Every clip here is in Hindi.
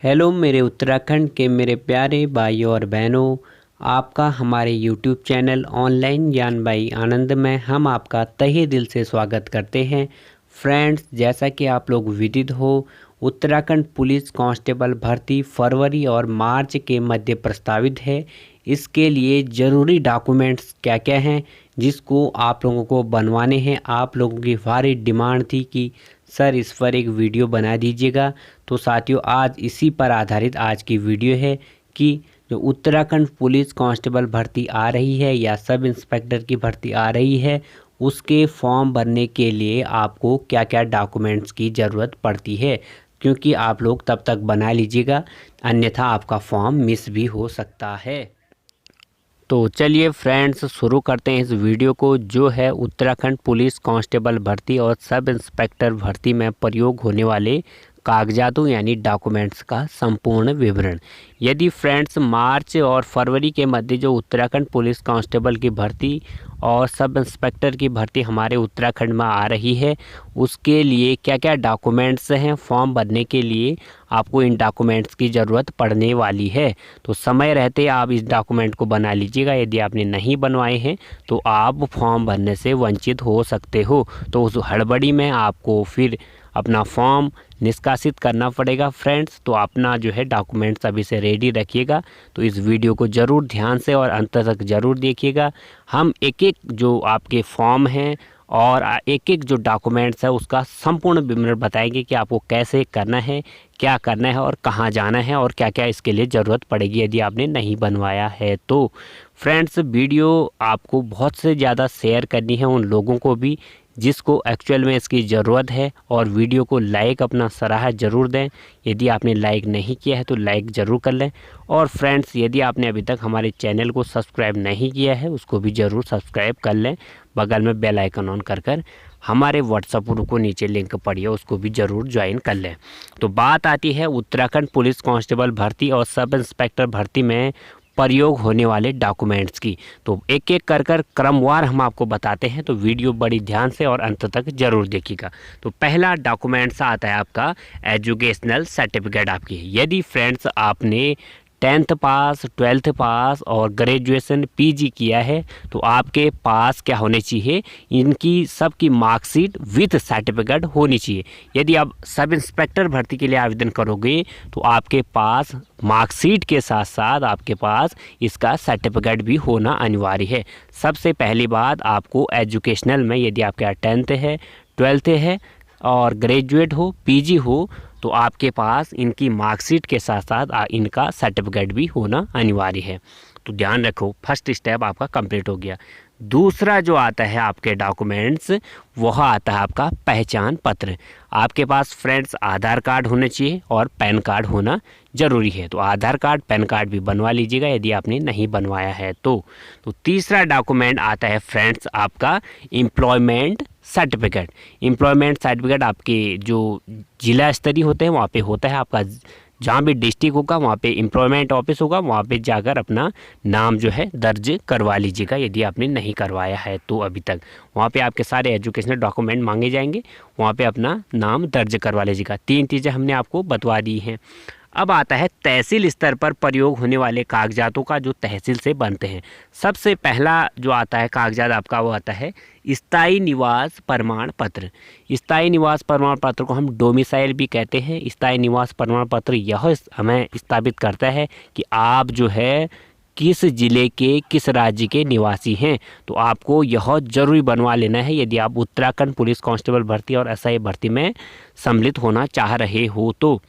हेलो मेरे उत्तराखंड के मेरे प्यारे भाइयों और बहनों, आपका हमारे यूट्यूब चैनल ऑनलाइन ज्ञान बाई आनंद में हम आपका तहे दिल से स्वागत करते हैं। फ्रेंड्स, जैसा कि आप लोग विदित हो, उत्तराखंड पुलिस कांस्टेबल भर्ती फरवरी और मार्च के मध्य प्रस्तावित है। इसके लिए ज़रूरी डॉक्यूमेंट्स क्या क्या हैं जिसको आप लोगों को बनवाने हैं। आप लोगों की भारी डिमांड थी कि सर इस पर एक वीडियो बना दीजिएगा। तो साथियों, आज इसी पर आधारित आज की वीडियो है कि जो उत्तराखंड पुलिस कांस्टेबल भर्ती आ रही है या सब इंस्पेक्टर की भर्ती आ रही है, उसके फॉर्म भरने के लिए आपको क्या क्या डॉक्यूमेंट्स की ज़रूरत पड़ती है, क्योंकि आप लोग तब तक बना लीजिएगा, अन्यथा आपका फॉर्म मिस भी हो सकता है। तो चलिए फ्रेंड्स, शुरू करते हैं इस वीडियो को, जो है उत्तराखंड पुलिस कांस्टेबल भर्ती और सब इंस्पेक्टर भर्ती में प्रयोग होने वाले कागजातों यानी डॉक्यूमेंट्स का संपूर्ण विवरण। यदि फ्रेंड्स मार्च और फरवरी के मध्य जो उत्तराखंड पुलिस कांस्टेबल की भर्ती और सब इंस्पेक्टर की भर्ती हमारे उत्तराखंड में आ रही है, उसके लिए क्या क्या डॉक्यूमेंट्स हैं फॉर्म भरने के लिए, आपको इन डॉक्यूमेंट्स की ज़रूरत पड़ने वाली है। तो समय रहते आप इस डॉक्यूमेंट को बना लीजिएगा। यदि आपने नहीं बनवाए हैं तो आप फॉर्म भरने से वंचित हो सकते हो। तो उस हड़बड़ी में आपको फिर अपना फॉर्म निष्कासित करना पड़ेगा फ्रेंड्स। तो अपना जो है डॉक्यूमेंट्स अभी से रेडी रखिएगा। तो इस वीडियो को ज़रूर ध्यान से और अंत तक ज़रूर देखिएगा। हम एक एक जो आपके फॉर्म हैं और एक एक जो डॉक्यूमेंट्स है उसका संपूर्ण विवरण बताएंगे कि आपको कैसे करना है, क्या करना है और कहाँ जाना है और क्या क्या इसके लिए ज़रूरत पड़ेगी यदि आपने नहीं बनवाया है। तो फ्रेंड्स, वीडियो आपको बहुत से ज़्यादा शेयर करनी है उन लोगों को भी जिसको एक्चुअल में इसकी ज़रूरत है, और वीडियो को लाइक अपना सराहा ज़रूर दें। यदि आपने लाइक नहीं किया है तो लाइक ज़रूर कर लें। और फ्रेंड्स, यदि आपने अभी तक हमारे चैनल को सब्सक्राइब नहीं किया है उसको भी ज़रूर सब्सक्राइब कर लें। बगल में बेल आइकन ऑन कर हमारे व्हाट्सएप ग्रुप को नीचे लिंक पड़ी है उसको भी ज़रूर ज्वाइन कर लें। तो बात आती है उत्तराखंड पुलिस कांस्टेबल भर्ती और सब इंस्पेक्टर भर्ती में प्रयोग होने वाले डॉक्यूमेंट्स की। तो एक एक कर क्रमवार हम आपको बताते हैं, तो वीडियो बड़ी ध्यान से और अंत तक जरूर देखिएगा। तो पहला डॉक्यूमेंट्स आता है आपका एजुकेशनल सर्टिफिकेट आपकी। यदि फ्रेंड्स आपने 10th पास, 12th पास और ग्रेजुएशन पीजी किया है तो आपके पास क्या होने चाहिए, इनकी सबकी मार्कशीट विथ सर्टिफिकेट होनी चाहिए। यदि आप सब इंस्पेक्टर भर्ती के लिए आवेदन करोगे तो आपके पास मार्कशीट के साथ साथ आपके पास इसका सर्टिफिकेट भी होना अनिवार्य है। सबसे पहली बात, आपको एजुकेशनल में यदि आपका 10th है, 12th है और ग्रेजुएट हो, पीजी हो, तो आपके पास इनकी मार्कशीट के साथ साथ इनका सर्टिफिकेट भी होना अनिवार्य है। तो ध्यान रखो, फर्स्ट स्टेप आपका कंप्लीट हो गया। दूसरा जो आता है आपके डॉक्यूमेंट्स, वह आता है आपका पहचान पत्र। आपके पास फ्रेंड्स आधार कार्ड होने चाहिए और पैन कार्ड होना ज़रूरी है। तो आधार कार्ड, पैन कार्ड भी बनवा लीजिएगा यदि आपने नहीं बनवाया है तो तीसरा डॉक्यूमेंट आता है फ्रेंड्स आपका एम्प्लॉयमेंट सर्टिफिकेट। एम्प्लॉयमेंट सर्टिफिकेट आपके जो जिला स्तरीय होते हैं वहाँ पे होता है आपका, जहाँ भी डिस्ट्रिक्ट होगा वहाँ पे एम्प्लॉयमेंट ऑफिस होगा, वहाँ पे जाकर अपना नाम जो है दर्ज करवा लीजिएगा यदि आपने नहीं करवाया है तो अभी तक। वहाँ पे आपके सारे एजुकेशनल डॉक्यूमेंट मांगे जाएंगे, वहाँ पे अपना नाम दर्ज करवा लीजिएगा। 3 चीज़ें हमने आपको बतवा दी हैं। अब आता है तहसील स्तर पर प्रयोग होने वाले कागजातों का जो तहसील से बनते हैं। सबसे पहला जो आता है कागजात आपका, वो आता है स्थायी निवास प्रमाण पत्र। स्थायी निवास प्रमाण पत्र को हम डोमिसाइल भी कहते हैं। स्थायी निवास प्रमाण पत्र यह हमें स्थापित करता है कि आप जो है किस जिले के, किस राज्य के निवासी हैं। तो आपको यह जरूरी बनवा लेना है यदि आप उत्तराखंड पुलिस कांस्टेबल भर्ती और एसआई भर्ती में सम्मिलित होना चाह रहे हो। तो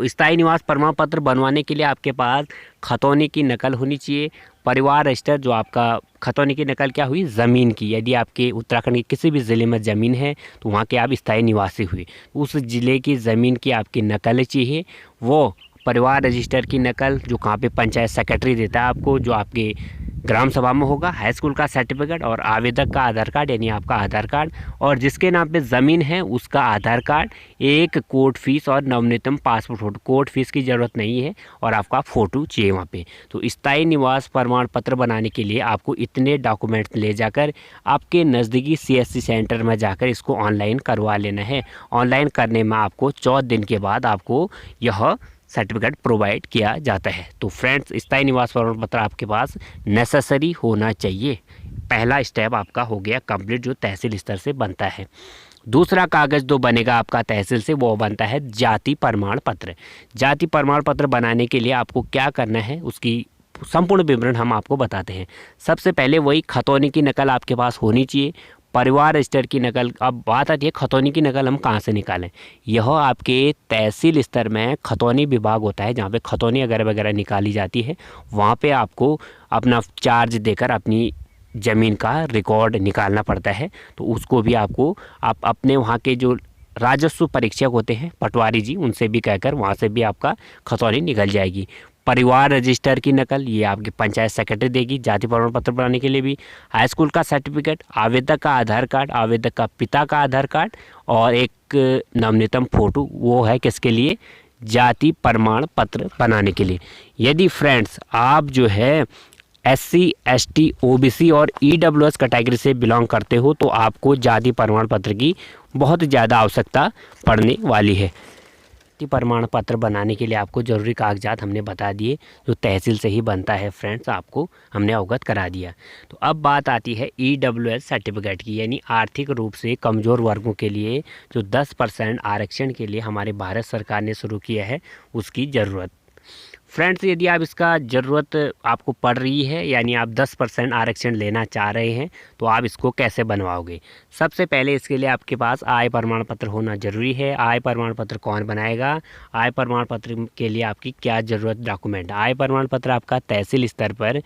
स्थायी निवास प्रमाण पत्र बनवाने के लिए आपके पास खतौनी की नकल होनी चाहिए। परिवार रजिस्टर, जो आपका खतौनी की नकल क्या हुई, ज़मीन की। यदि आपके उत्तराखंड के किसी भी ज़िले में ज़मीन है तो वहाँ के आप स्थायी निवासी हुए, उस ज़िले की ज़मीन की आपकी नकल चाहिए। वो परिवार रजिस्टर की नकल जो कहाँ पे पंचायत सेक्रेटरी देता है आपको, जो आपके ग्राम सभा में होगा। हाई स्कूल का सर्टिफिकेट और आवेदक का आधार कार्ड यानी आपका आधार कार्ड, और जिसके नाम पे ज़मीन है उसका आधार कार्ड, एक कोर्ट फीस और नवनीतम पासपोर्ट फ़ोटो। कोर्ट फीस की ज़रूरत नहीं है और आपका फ़ोटो चाहिए वहाँ पे। तो स्थायी निवास प्रमाण पत्र बनाने के लिए आपको इतने डॉक्यूमेंट्स ले जाकर आपके नज़दीकी CSC सेंटर में जाकर इसको ऑनलाइन करवा लेना है। ऑनलाइन करने में आपको 14 दिन के बाद आपको यह सर्टिफिकेट प्रोवाइड किया जाता है। तो फ्रेंड्स, स्थायी निवास प्रमाण पत्र आपके पास नेसेसरी होना चाहिए। पहला स्टेप आपका हो गया कंप्लीट, जो तहसील स्तर से बनता है। दूसरा कागज़ जो बनेगा आपका तहसील से, वो बनता है जाति प्रमाण पत्र। जाति प्रमाण पत्र बनाने के लिए आपको क्या करना है, उसकी संपूर्ण विवरण हम आपको बताते हैं। सबसे पहले वही खतौनी की नकल आपके पास होनी चाहिए, परिवार रजिस्टर की नकल। अब बात आती है खतौनी की नकल हम कहाँ से निकालें। यह आपके तहसील स्तर में खतौनी विभाग होता है, जहाँ पे खतौनी वगैरह निकाली जाती है। वहाँ पे आपको अपना चार्ज देकर अपनी ज़मीन का रिकॉर्ड निकालना पड़ता है। तो उसको भी आपको आप अपने वहाँ के जो राजस्व परीक्षक होते हैं पटवारी जी, उनसे भी कहकर वहाँ से भी आपका खतौनी निकल जाएगी। परिवार रजिस्टर की नकल ये आपकी पंचायत सेक्रेटरी देगी। जाति प्रमाण पत्र बनाने के लिए भी हाई स्कूल का सर्टिफिकेट, आवेदक का आधार कार्ड, आवेदक का पिता का आधार कार्ड और एक नवनीतम फोटो, वो है किसके लिए, जाति प्रमाण पत्र बनाने के लिए। यदि फ्रेंड्स आप जो है SC ST OBC और EWS कैटेगरी से बिलोंग करते हो, तो आपको जाति प्रमाण पत्र की बहुत ज़्यादा आवश्यकता पड़ने वाली है। जाति प्रमाण पत्र बनाने के लिए आपको ज़रूरी कागजात हमने बता दिए, जो तहसील से ही बनता है फ्रेंड्स, आपको हमने अवगत करा दिया। तो अब बात आती है EWS सर्टिफिकेट की, यानी आर्थिक रूप से कमज़ोर वर्गों के लिए जो 10% आरक्षण के लिए हमारे भारत सरकार ने शुरू किया है, उसकी ज़रूरत। फ्रेंड्स, यदि आप इसका ज़रूरत आपको पड़ रही है, यानी आप 10% आरक्षण लेना चाह रहे हैं, तो आप इसको कैसे बनवाओगे। सबसे पहले इसके लिए आपके पास आय प्रमाण पत्र होना ज़रूरी है। आय प्रमाण पत्र कौन बनाएगा, आय प्रमाण पत्र के लिए आपकी क्या ज़रूरत डॉक्यूमेंट। आय प्रमाण पत्र आपका तहसील स्तर पर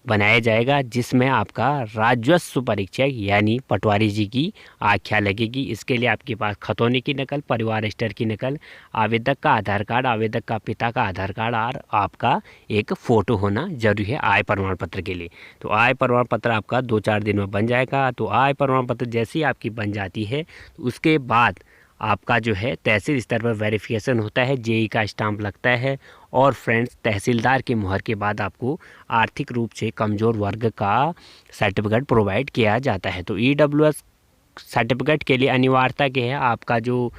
बनाया जाएगा, जिसमें आपका राजस्व परीक्षक यानी पटवारी जी की आख्या लगेगी। इसके लिए आपके पास खतौनी की नकल, परिवार रजिस्टर की नकल, आवेदक का आधार कार्ड, आवेदक का पिता का आधार कार्ड और आपका एक फ़ोटो होना जरूरी है आय प्रमाण पत्र के लिए। तो आय प्रमाण पत्र आपका 2-4 दिन में बन जाएगा। तो आय प्रमाण पत्र जैसे ही आपकी बन जाती है, तो उसके बाद आपका जो है तहसील स्तर पर वेरिफिकेशन होता है, JE का स्टाम्प लगता है और फ्रेंड्स तहसीलदार की मुहर के बाद आपको आर्थिक रूप से कमज़ोर वर्ग का सर्टिफिकेट प्रोवाइड किया जाता है। तो EWS सर्टिफिकेट के लिए अनिवार्यता क्या है, आपका जो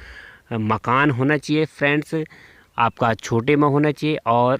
मकान होना चाहिए फ्रेंड्स, आपका छोटे में होना चाहिए। और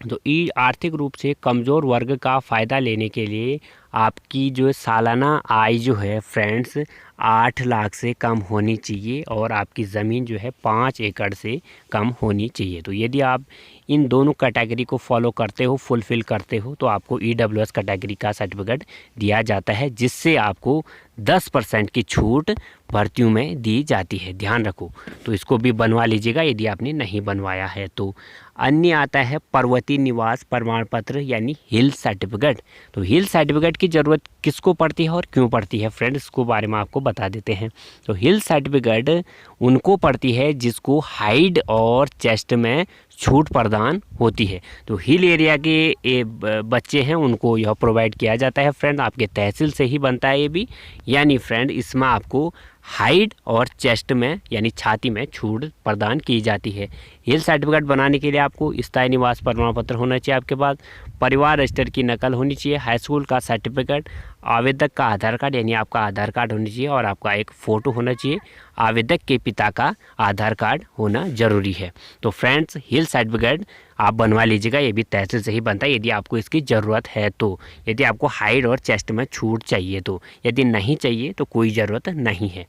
तो आर्थिक रूप से कमज़ोर वर्ग का फ़ायदा लेने के लिए आपकी जो सालाना आय जो है फ्रेंड्स 8 लाख से कम होनी चाहिए और आपकी ज़मीन जो है 5 एकड़ से कम होनी चाहिए। तो यदि आप इन दोनों कैटेगरी को फॉलो करते हो, फुलफ़िल करते हो, तो आपको EWS कैटेगरी का सर्टिफिकेट दिया जाता है, जिससे आपको 10% की छूट भर्तियों में दी जाती है। ध्यान रखो, तो इसको भी बनवा लीजिएगा यदि आपने नहीं बनवाया है तो। अन्य आता है पर्वतीय निवास प्रमाण पत्र यानी हिल सर्टिफिकेट। तो हिल सर्टिफिकेट की ज़रूरत किसको पड़ती है और क्यों पड़ती है फ्रेंड्स, इसको बारे में आपको बता देते हैं। तो हिल सर्टिफिकेट उनको पड़ती है जिसको हाइट और चेस्ट में छूट प्रदान होती है। तो हिल एरिया के बच्चे हैं, उनको यह प्रोवाइड किया जाता है फ्रेंड, आपके तहसील से ही बनता है ये भी। यानी फ्रेंड इसमें आपको हाइट और चेस्ट में यानी छाती में छूट प्रदान की जाती है। हिल सर्टिफिकेट बनाने के लिए आपको स्थायी निवास प्रमाण पत्र होना चाहिए आपके पास, परिवार रजिस्टर की नकल होनी चाहिए, हाई स्कूल का सर्टिफिकेट, आवेदक का आधार कार्ड यानी आपका आधार कार्ड होना चाहिए और आपका एक फ़ोटो होना चाहिए, आवेदक के पिता का आधार कार्ड होना ज़रूरी है। तो फ्रेंड्स हिल सर्टिफिकेट आप बनवा लीजिएगा, ये भी तहसील से ही बनता है यदि आपको इसकी ज़रूरत है तो। यदि आपको हाइट और चेस्ट में छूट चाहिए तो, यदि नहीं चाहिए तो कोई ज़रूरत नहीं है।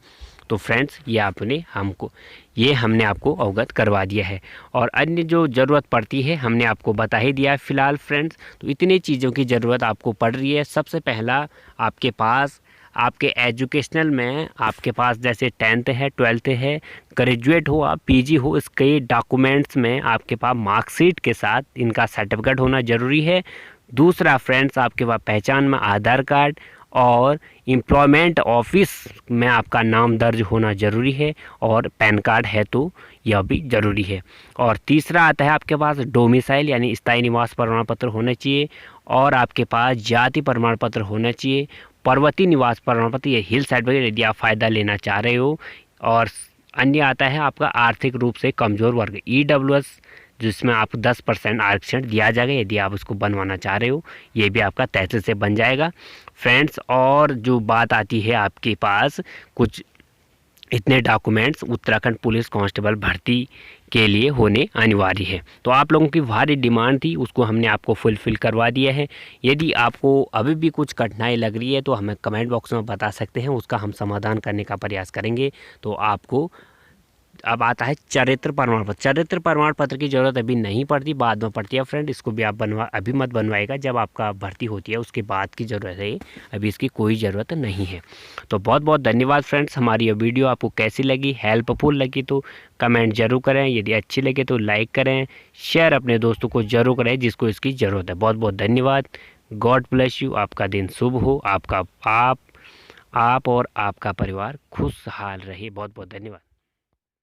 तो फ्रेंड्स ये हमने आपको अवगत करवा दिया है और अन्य जो ज़रूरत पड़ती है हमने आपको बता ही दिया है फ़िलहाल फ्रेंड्स। तो इतनी चीज़ों की ज़रूरत आपको पड़ रही है। सबसे पहला आपके पास आपके एजुकेशनल में आपके पास जैसे 10th है, 12th है, ग्रेजुएट हो आप, PG हो, इसके डॉक्यूमेंट्स में आपके पास मार्कशीट के साथ इनका सर्टिफिकेट होना ज़रूरी है। दूसरा फ्रेंड्स आपके पास पहचान में आधार कार्ड और एम्प्लॉयमेंट ऑफिस में आपका नाम दर्ज होना ज़रूरी है और पैन कार्ड है तो यह भी ज़रूरी है। और तीसरा आता है आपके पास डोमिसाइल यानी स्थायी निवास प्रमाण पत्र होना चाहिए और आपके पास जाति प्रमाण पत्र होना चाहिए, पर्वतीय निवास प्रमाण पत्र या हिल सर्टिफिकेट यदि आप फ़ायदा लेना चाह रहे हो। और अन्य आता है आपका आर्थिक रूप से कमज़ोर वर्ग EWS, जिसमें आपको 10% आरक्षण दिया जाएगा यदि आप उसको बनवाना चाह रहे हो, ये भी आपका तहसील से बन जाएगा फ्रेंड्स। और जो बात आती है आपके पास कुछ इतने डॉक्यूमेंट्स उत्तराखंड पुलिस कांस्टेबल भर्ती के लिए होने अनिवार्य है। तो आप लोगों की भारी डिमांड थी, उसको हमने आपको फुलफ़िल करवा दिया है। यदि आपको अभी भी कुछ कठिनाई लग रही है तो हमें कमेंट बॉक्स में बता सकते हैं, उसका हम समाधान करने का प्रयास करेंगे। तो आपको अब आता है चरित्र प्रमाण पत्र। चरित्र प्रमाण पत्र की ज़रूरत अभी नहीं पड़ती, बाद में पड़ती है फ्रेंड। इसको भी आप अभी मत बनवाएगा, जब आपका भर्ती होती है उसके बाद की ज़रूरत है, अभी इसकी कोई ज़रूरत नहीं है। तो बहुत बहुत धन्यवाद फ्रेंड्स। हमारी ये वीडियो आपको कैसी लगी, हेल्पफुल लगी तो कमेंट जरूर करें, यदि अच्छी लगे तो लाइक करें, शेयर अपने दोस्तों को जरूर करें जिसको इसकी ज़रूरत है। बहुत बहुत धन्यवाद। God bless you. आपका दिन शुभ हो, आप और आपका परिवार खुशहाल रहे। बहुत बहुत धन्यवाद।